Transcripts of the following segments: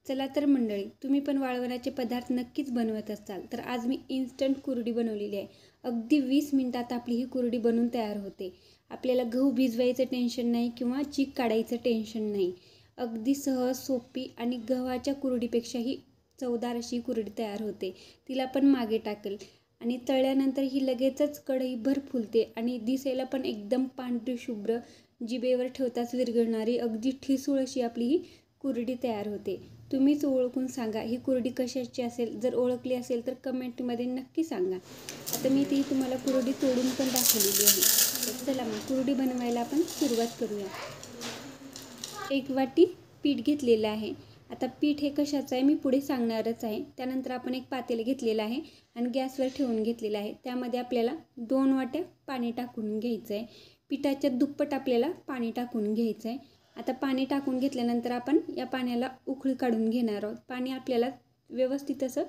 चला तर मंडळी, तुम्ही पण वाळवणाचे पदार्थ नक्कीच बनवत असाल तर आज मी इन्स्टंट कुरडी बनवलेली आहे। अगदी 20 मिनिटात आपली ही कुरडी बनून तयार होते। आपल्याला गहू भिजवायचं टेन्शन नाही किंवा चीक काढायचं टेन्शन नाही। अगदी सहज सोपी आणि गव्हाच्या कुरडीपेक्षाही चवदार अशी कुरडी तयार होते। तिला पण मागे टाकेल आणि तळल्यानंतर ही लगेचच कढईभर फुलते आणि दिसायला पण एकदम पांढरी शुभ्र, जिभेवर ठेवताच विरघळणारी अगदी ठिसूळ अशी आपली ही कुरडी तयार होते। तुम्हीच ओळखून सांगा ही कुरडी कशाची असेल। जर ओळखली असेल तर कमेंटमध्ये नक्की सांगा। आता मी ती तुम्हाला कुरडी तोडून पण दाखवलेली आहे। तर चला मग कुरडी बनवायला आपण सुरुवात करूया। 1 वाटी पीठ घेतलेलं आहे। आता पीठ हे कशाचं आहे मी पुढे सांगणारच आहे। त्यानंतर आपण एक पातेलं घेतलेलं आहे आणि गॅसवर ठेवून घेतलेलं आहे। त्यामध्ये आपल्याला 2 वाट्या पाणी टाकून घ्यायचं आहे। पिठाच्या दुप्पट आपल्याला पाणी टाकून घ्यायचं आहे। आता पाणी टाकून घेतल्यानंतर आपण या पाण्याला उकळी काढून घेणार आहोत। पाणी आपल्याला व्यवस्थित असं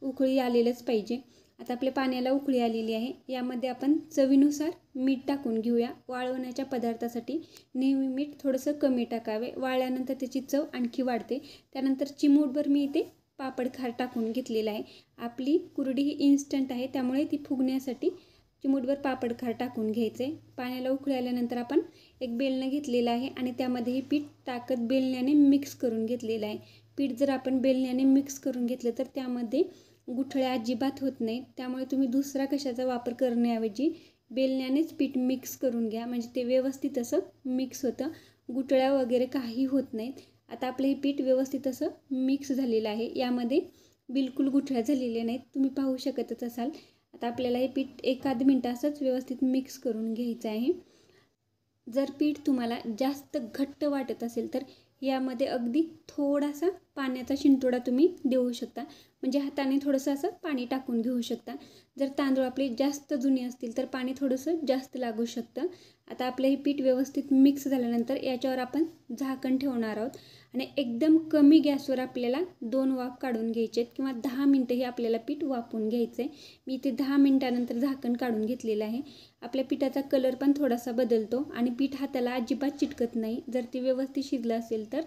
उकळी आलेलंच पाहिजे। आता आपल्या पाण्याला उकळी आलेली आहे। यामध्ये आपण चवीनुसार मीठ टाकून घेऊया। वाळवण्याच्या पदार्थासाठी नेहमी मीठ थोडंसं कमी टाकावे, वाळल्यानंतर त्याची चव आणखी वाढते। त्यानंतर चिमूटभर मी इथे पापड खार टाकून घेतलेला आहे। आपली कुरडी ही इन्स्टंट आहे त्यामुळे ती फुगण्यासाठी चिमूटभर पापड खार टाकून घ्यायचे। पाण्याला उकळी आल्यानंतर आपण एक बेलणं घेतलेलं आहे आणि त्यामध्ये हे पीठ टाकत बेलण्याने मिक्स करून घेतलेलं आहे। पीठ जर आपण बेलण्याने मिक्स करून घेतलं तर त्यामध्ये गुठळ्या अजिबात होत नाहीत। त्यामुळे तुम्ही दुसरा कशाचा वापर करण्याऐवजी बेलण्यानेच पीठ मिक्स करून घ्या, म्हणजे ते व्यवस्थित असं मिक्स होतं, गुठळ्या वगैरे काही होत नाहीत। आता आपलं हे पीठ व्यवस्थित असं मिक्स झालेलं आहे। यामध्ये बिलकुल गुठळ्या झालेल्या नाहीत, तुम्ही पाहू शकतच असाल। आता आपल्याला हे पीठ 1 मिनिट असंच व्यवस्थित मिक्स करून घ्यायचं आहे। जर पीठ तुम्हाला जास्त घट्ट वाटत असेल तर यामध्ये अगदी थोडासा पाण्याचा शिंतोडा तुम्ही देऊ शकता, म्हणजे हाताने थोडंसं असं पाणी टाकून घेऊ शकता। जर तांदूळ आपले जास्त जुने असतील तर पाणी थोडंसं जास्त लागू शकतं। आता आपलं हे पीठ व्यवस्थित मिक्स झाल्यानंतर याच्यावर आपण झाकण ठेवणार आहोत आणि एकदम कमी गॅसवर आपल्याला 2 वाफ काढून घ्यायचे आहेत किंवा 10 मिनिटं हे आपल्याला पीठ वाफवून घ्यायचं आहे। मी इथे 10 मिनिटानंतर झाकण काढून घेतलेलं आहे। आपल्या पिठाचा कलर पण थोडासा बदलतो आणि पीठ हाताला अजिबात चिटकत नाही जर ते व्यवस्थित शिजलं असेल तर।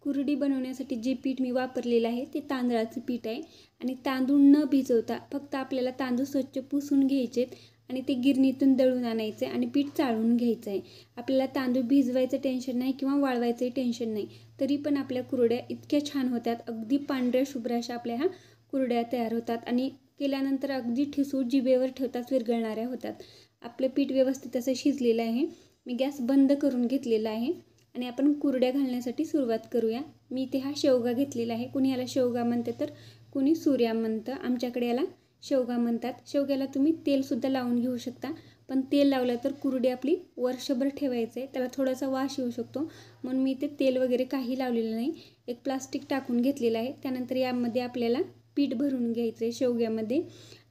कुरडी बनवण्यासाठी जे पीठ मी वापरलेलं आहे ते तांदळाचं पीठ आहे आणि तांदूळ न भिजवता फक्त आपल्याला तांदूळ स्वच्छ पुसून घ्यायचेत आणि ते गिरणीतून दळून आणायचे आणि पीठ चाळून घ्यायचं आहे। आपल्याला तांदूळ भिजवायचं टेन्शन नाही किंवा वाळवायचं टेन्शन नाही, तरी पण आपल्या कुरड्या इतक्या छान होतात। अगदी पांढऱ्या शुभ्र अशा आपल्या ह्या कुरड्या तयार होतात आणि केल्यानंतर अगदी ठिसूळ जिभेवर ठेवताच विरघळणाऱ्या होतात। आपलं पीठ व्यवस्थित असं शिजलेलं आहे। मी गॅस बंद करून घेतलेला आहे आणि आपण कुरड्या घालण्यासाठी सुरुवात करूया। मी इथे हा शेवगा घेतलेला आहे। कुणी याला शेवगा म्हणते तर कुणी सूर्या म्हणतं, आमच्याकडे याला शेवगा म्हणतात। शेवग्याला तुम्ही तेलसुद्धा लावून घेऊ शकता, पण तेल लावलं तर कुरडी आपली वर्षभर ठेवायचं आहे, त्याला थोडासा वास येऊ शकतो, म्हणून मी इथे तेल वगैरे काही लावलेलं नाही। एक प्लास्टिक टाकून घेतलेलं आहे। त्यानंतर यामध्ये आपल्याला पीठ भरून घ्यायचं आहे शेवग्यामध्ये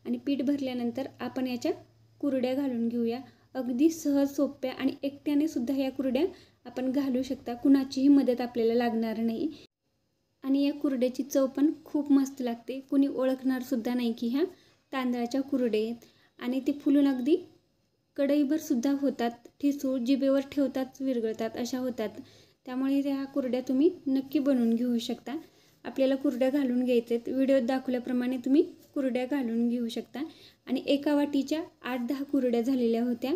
आणि पीठ भरल्यानंतर आपण याच्या कुरड्या घालून घेऊया। अगदी सहज सोप्या आणि एकट्याने सुद्धा या कुरड्या आपण घालू शकता, कुणाचीही मदत आपल्याला लागणार नाही आणि या कुरड्याची चव पण खूप मस्त लागते। कुणी ओळखणार सुद्धा नाही की ह्या तांदळाच्या कुरड्या आहेत आणि ते फुलून अगदी कढईभर सुद्धा होतात, ठिसूळ जिभेवर ठेवताच विरघळतात अशा होतात। त्यामुळे ह्या कुरड्या तुम्ही नक्की बनवून घेऊ शकता। आपल्याला कुरड्या घालून घ्यायचे आहेत, व्हिडिओत दाखवल्याप्रमाणे तुम्ही कुरड्या घालून घेऊ शकता आणि 1 वाटीच्या 8-10 कुरड्या झालेल्या होत्या।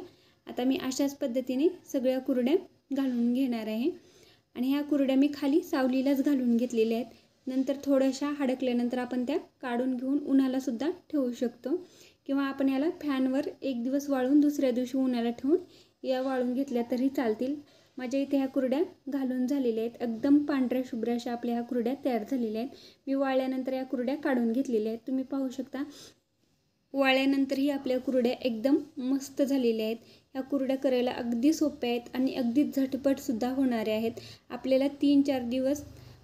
आता मी अशाच पद्धतीने सगळ्या कुरड्या घालून घेणार आहे आणि ह्या कुरड्या मी खाली सावलीलाच घालून घेतलेल्या आहेत। नंतर थोड्याशा हडकल्यानंतर आपण त्या काढून घेऊन उन्हाला सुद्धा ठेवू शकतो किंवा आपण याला फॅनवर 1 दिवस वाळून दुसऱ्या दिवशी उन्हाला ठेवून या वाळून घेतल्या तरी चालतील। माझ्या इथे ह्या कुरड्या घालून झालेल्या आहेत। एकदम पांढऱ्या शुभ्र अशा आपल्या ह्या कुरड्या तयार झालेल्या आहेत। मी वाळल्यानंतर या कुरड्या काढून घेतलेल्या आहेत, तुम्ही पाहू शकता। वाळल्यानंतरही आपल्या कुरड्या एकदम मस्त झालेल्या आहेत। ह्या कुरड्या करायला अगदी सोप्या आहेत आणि अगदी झटपट सुद्धा होणाऱ्या आहेत। आपल्याला 3-4 दिवस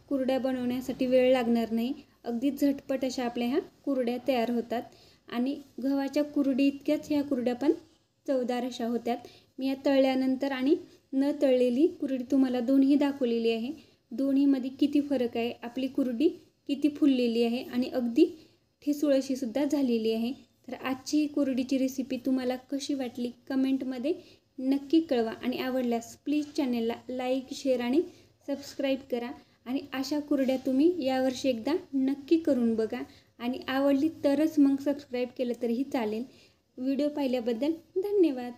कुरड्या बनवण्यासाठी वेळ लागणार नाही, अगदी झटपट अशा आपल्या ह्या कुरड्या तयार होतात आणि गव्हाच्या कुरडी इतक्याच ह्या कुरड्या पण चवदार अशा होत्यात। मी या तळल्यानंतर आणि न तळलेली कुरडी तुम्हाला दोन्ही दाखवलेली आहे। दोन्हीमध्ये किती फरक आहे, आपली कुरडी किती फुललेली आहे आणि अगदी ठिसूळ अशी सुद्धा झालेली आहे। तर आजची ही कुरडीची रेसिपी तुम्हाला कशी वाटली कमेंटमध्ये नक्की कळवा आणि आवडल्यास प्लीज चॅनलला लाईक, शेअर आणि सबस्क्राईब करा आणि अशा कुरड्या तुम्ही यावर्षी एकदा नक्की करून बघा आणि आवडली तरच मग सबस्क्राईब केलं तरीही चालेल. व्हिडिओ पाहिल्याबद्दल धन्यवाद.